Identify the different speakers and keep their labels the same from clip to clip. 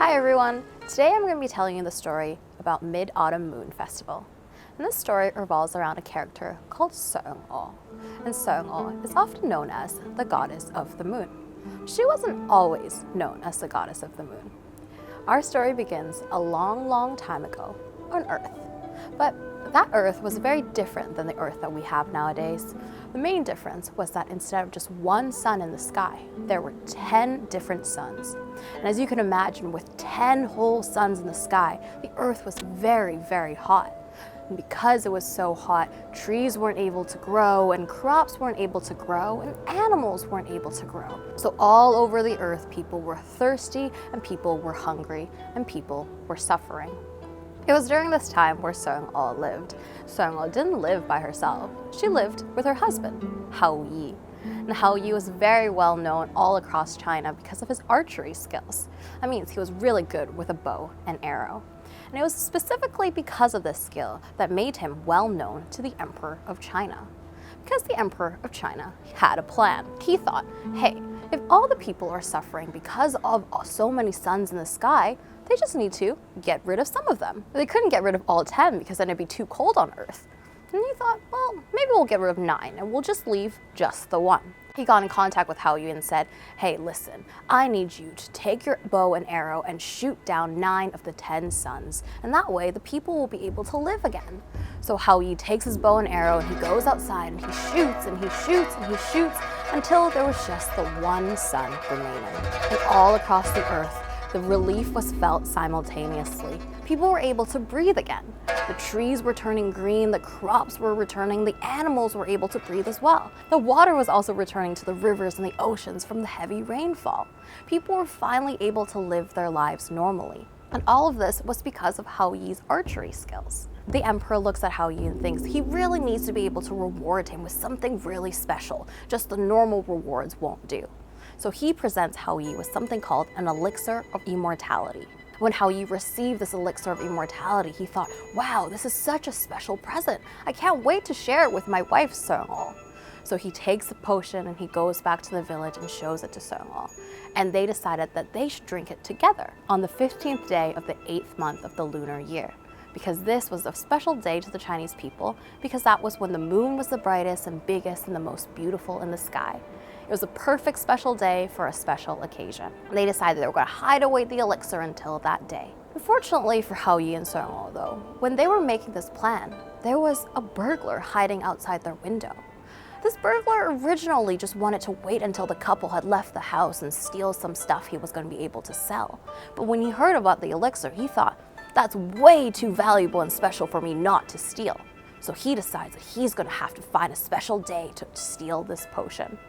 Speaker 1: Hi everyone! Today I'm going to be telling you the story about Mid-Autumn Moon Festival. And this story revolves around a character called Xiong. And Xiong is often known as the goddess of the moon. She wasn't always known as the goddess of the moon. Our story begins a long time ago on Earth. But that Earth was very different than the Earth that we have nowadays. The main difference was that instead of just one sun in the sky, there were 10 different suns. And as you can imagine, with 10 whole suns in the sky, the Earth was very hot. And because it was so hot, trees weren't able to grow, and crops weren't able to grow, and animals weren't able to grow. So all over the Earth, people were thirsty, and people were hungry, and people were suffering. It was during this time where Xiong lived. Xiong didn't live by herself. She lived with her husband, Hao Yi. And Hao Yi was very well known all across China because of his archery skills. That means he was really good with a bow and arrow. And it was specifically because of this skill that made him well known to the Emperor of China. Because the Emperor of China had a plan. He thought, hey, if all the people are suffering because of so many suns in the sky, they just need to get rid of some of them. They couldn't get rid of all 10 because then it'd be too cold on Earth. And he thought, well, maybe we'll get rid of 9 and we'll just leave just the 1. He got in contact with Hao Yi and said, hey, listen, I need you to take your bow and arrow and shoot down 9 of the 10 suns. And that way the people will be able to live again. So Hao Yi takes his bow and arrow and he goes outside and he shoots and he shoots and he shoots until there was just the 1 sun remaining. And all across the Earth, the relief was felt simultaneously. People were able to breathe again. The trees were turning green, the crops were returning, the animals were able to breathe as well. The water was also returning to the rivers and the oceans from the heavy rainfall. People were finally able to live their lives normally. And all of this was because of Hao Yi's archery skills. The Emperor looks at Hao Yi and thinks he really needs to be able to reward him with something really special. Just the normal rewards won't do. So he presents Hao Yi with something called an elixir of immortality. When Hao Yi received this elixir of immortality, he thought, wow, this is such a special present. I can't wait to share it with my wife, Xiong. So he takes the potion and he goes back to the village and shows it to Xiong. And they decided that they should drink it together on the 15th day of the 8th month of the lunar year. Because this was a special day to the Chinese people, because that was when the moon was the brightest and biggest and the most beautiful in the sky. It was a perfect special day for a special occasion. They decided they were going to hide away the elixir until that day. Unfortunately for Hao Yi and Xiong, though, when they were making this plan, there was a burglar hiding outside their window. This burglar originally just wanted to wait until the couple had left the house and steal some stuff he was going to be able to sell. But when he heard about the elixir, he thought, that's way too valuable and special for me not to steal. So he decides that he's going to have to find a special day to steal this potion.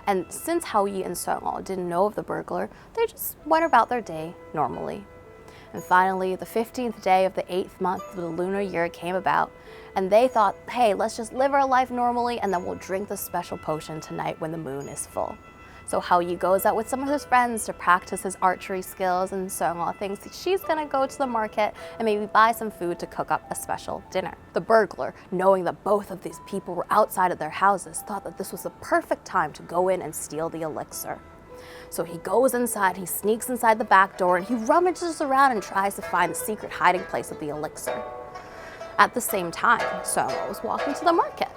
Speaker 1: And since Hao Yi and Xiong didn't know of the burglar, they just went about their day normally. And finally, the 15th day of the 8th month of the lunar year came about, and they thought, hey, let's just live our life normally and then we'll drink the special potion tonight when the moon is full. So Hao Yi goes out with some of his friends to practice his archery skills, and Xiong thinks that she's gonna go to the market and maybe buy some food to cook up a special dinner. The burglar, knowing that both of these people were outside of their houses, thought that this was the perfect time to go in and steal the elixir. So he goes inside, he sneaks inside the back door, and he rummages around and tries to find the secret hiding place of the elixir. At the same time, Xiong was walking to the market.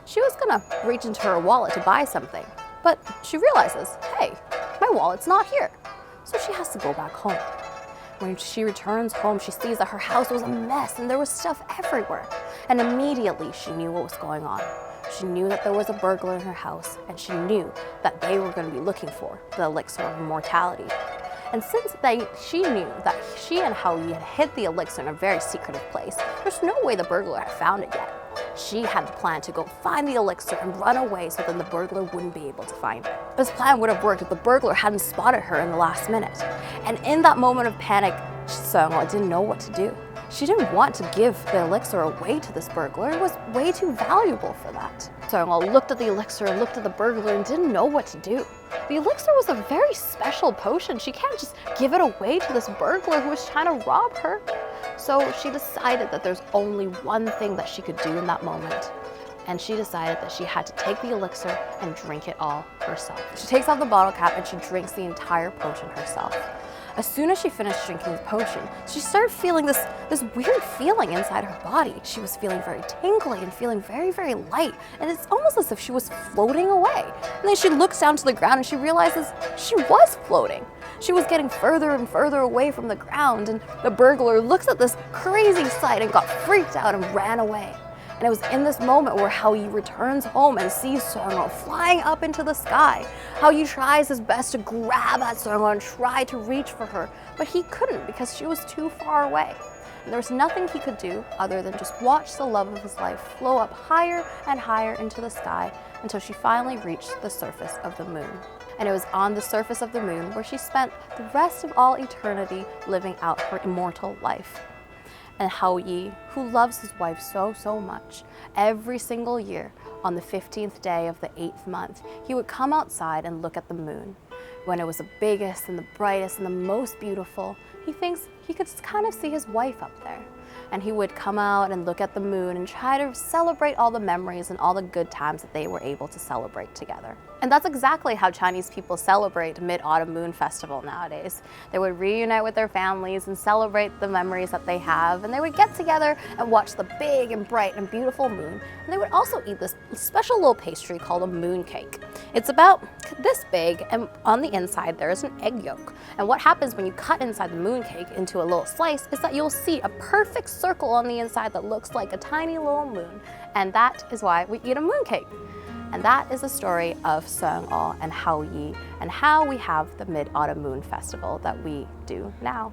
Speaker 1: She was gonna reach into her wallet to buy something. But she realizes, hey, my wallet's not here. So she has to go back home. When she returns home, she sees that her house was a mess and there was stuff everywhere. And immediately she knew what was going on. She knew that there was a burglar in her house, and she knew that they were going to be looking for the elixir of immortality. And since she knew that she and Hao Yi had hid the elixir in a very secretive place, there's no way the burglar had found it yet. She had the plan to go find the elixir and run away so then the burglar wouldn't be able to find it. This plan would have worked if the burglar hadn't spotted her in the last minute. And in that moment of panic, Xiong didn't know what to do. She didn't want to give the elixir away to this burglar. It was way too valuable for that. Xiong looked at the elixir and looked at the burglar and didn't know what to do. The elixir was a very special potion. She can't just give it away to this burglar who was trying to rob her. So she decided that there's only one thing that she could do in that moment. And she decided that she had to take the elixir and drink it all herself. She takes off the bottle cap and she drinks the entire potion herself. as soon as she finished drinking the potion, she started feeling this weird feeling inside her body. She was feeling very tingly and feeling very, very light, and it's almost as if she was floating away. And then she looks down to the ground and she realizes she was floating. She was getting further and further away from the ground, and the burglar looks at this crazy sight and got freaked out and ran away. And it was in this moment where Hao Yi returns home and sees Xiong E flying up into the sky. Hao Yi tries his best to grab at Xiong E and try to reach for her, but he couldn't because she was too far away. And there was nothing he could do other than just watch the love of his life flow up higher and higher into the sky until she finally reached the surface of the moon. And it was on the surface of the moon where she spent the rest of all eternity living out her immortal life. And Hao Yi, who loves his wife so, so much, every single year on the 15th day of the 8th month, he would come outside and look at the moon. When it was the biggest and the brightest and the most beautiful, he thinks he could kind of see his wife up there. And he would come out and look at the moon and try to celebrate all the memories and all the good times that they were able to celebrate together. And that's exactly how Chinese people celebrate Mid-Autumn Moon Festival nowadays. They would reunite with their families and celebrate the memories that they have, and they would get together and watch the big and bright and beautiful moon. And they would also eat this special little pastry called a moon cake. It's about this big, and on the inside there is an egg yolk. And what happens when you cut inside the moon cake into a little slice is that you'll see a perfect circle on the inside that looks like a tiny little moon. And that is why we eat a moon cake. And that is the story of Xiong E and Hao Yi and how we have the Mid-Autumn Moon Festival that we do now.